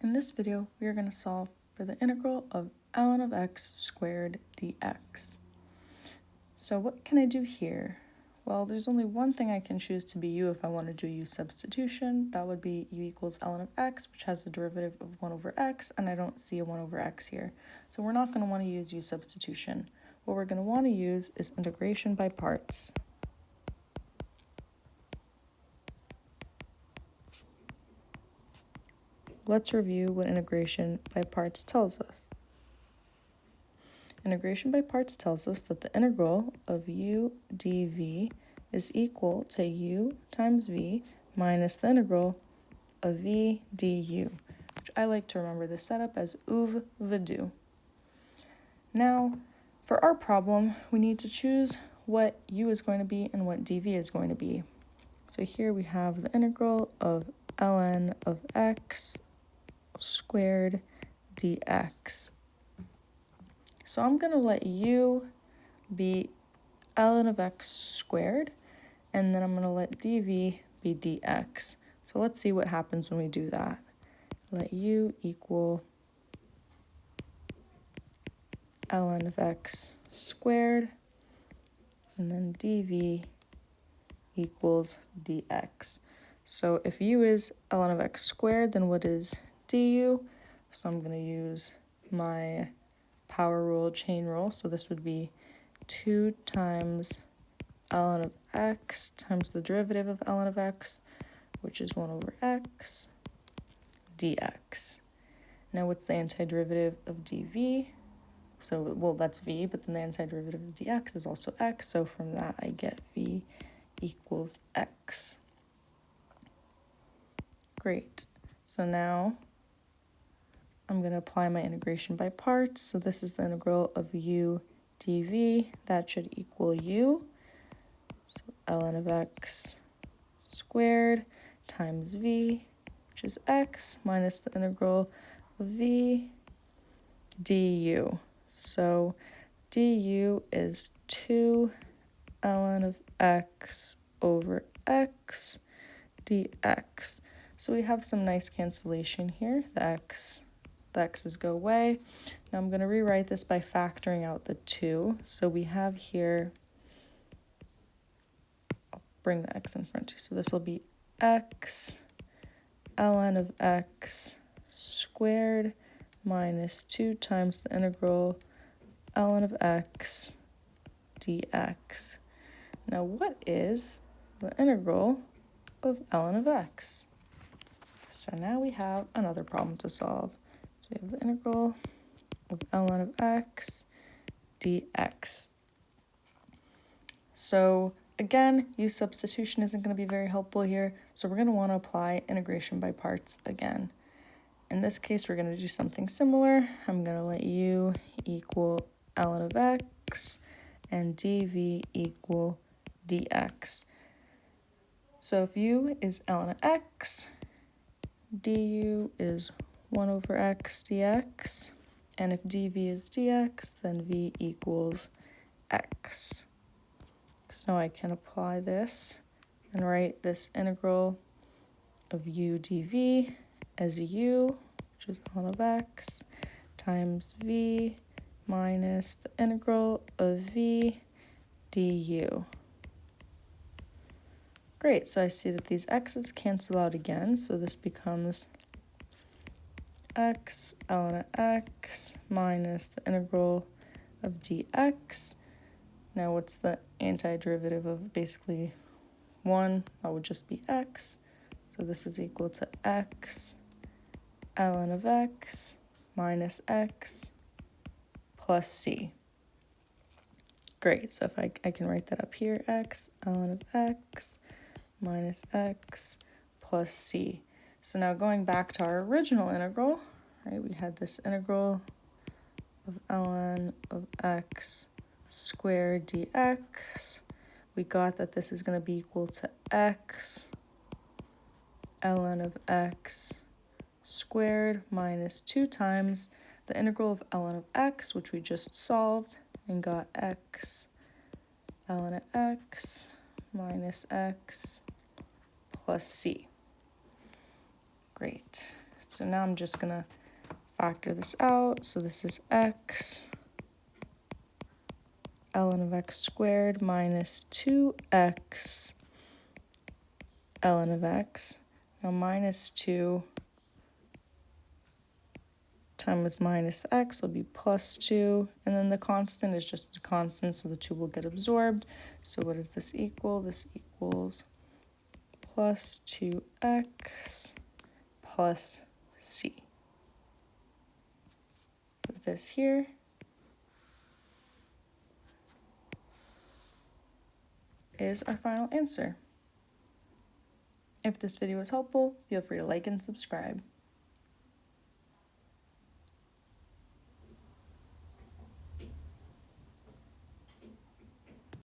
In this video, we are going to solve for the integral of ln of x squared dx. So what can I do here? Well, there's only one thing I can choose to be u if I want to do u substitution. That would be u equals ln of x, which has the derivative of 1 over x, and I don't see a 1 over x here. So we're not going to want to use u substitution. What we're going to want to use is integration by parts. Let's review what integration by parts tells us. Integration by parts tells us that the integral of u dv is equal to u times v minus the integral of v du, which I like to remember this setup as uv vdu. Now, for our problem, we need to choose what u is going to be and what dv is going to be. So here we have the integral of ln of x squared dx. So I'm going to let u be ln of x squared, and then I'm going to let dv be dx. So let's see what happens when we do that. Let u equal ln of x squared, and then dv equals dx. So if u is ln of x squared, then what is du? So I'm going to use my power rule, chain rule. So this would be 2 times ln of x times the derivative of ln of x, which is 1 over x, dx. Now what's the antiderivative of dv? So, well, that's v, but then the antiderivative of dx is also x. So from that, I get v equals x. Great. So now I'm going to apply my integration by parts. So this is the integral of u dv. That should equal u. So ln of x squared times v, which is x, minus the integral of v du. So du is 2 ln of x over x dx. So we have some nice cancellation here. The x's go away. Now I'm going to rewrite this by factoring out the 2. So we have here, I'll bring the x in front too. So this will be x ln of x squared minus 2 times the integral ln of x dx. Now what is the integral of ln of x? So now we have another problem to solve. So we have the integral of ln of x dx. So again, u substitution isn't going to be very helpful here, so we're going to want to apply integration by parts again. In this case, we're going to do something similar. I'm going to let u equal ln of x and dv equal dx. So if u is ln of x, du is 1 over x dx, and if dv is dx, then v equals x. So now I can apply this and write this integral of u dv as u, which is ln of x, times v minus the integral of v du. Great, so I see that these x's cancel out again, so this becomes x ln of x minus the integral of dx. Now what's the antiderivative of basically 1? That would just be x. So this is equal to x ln of x minus x plus c. Great, so if I can write that up here, x ln of x minus x plus c. So now going back to our original integral, right, we had this integral of ln of x squared dx. We got that this is going to be equal to x ln of x squared minus 2 times the integral of ln of x, which we just solved, and got x ln of x minus x plus c. Great. So now I'm just going to factor this out. So this is x ln of x squared minus 2x ln of x. Now minus 2 times minus x will be plus 2, and then the constant is just a constant, so the 2 will get absorbed. So what does this equal? This equals plus 2x plus c. Put this here. Is our final answer. If this video was helpful, feel free to like and subscribe.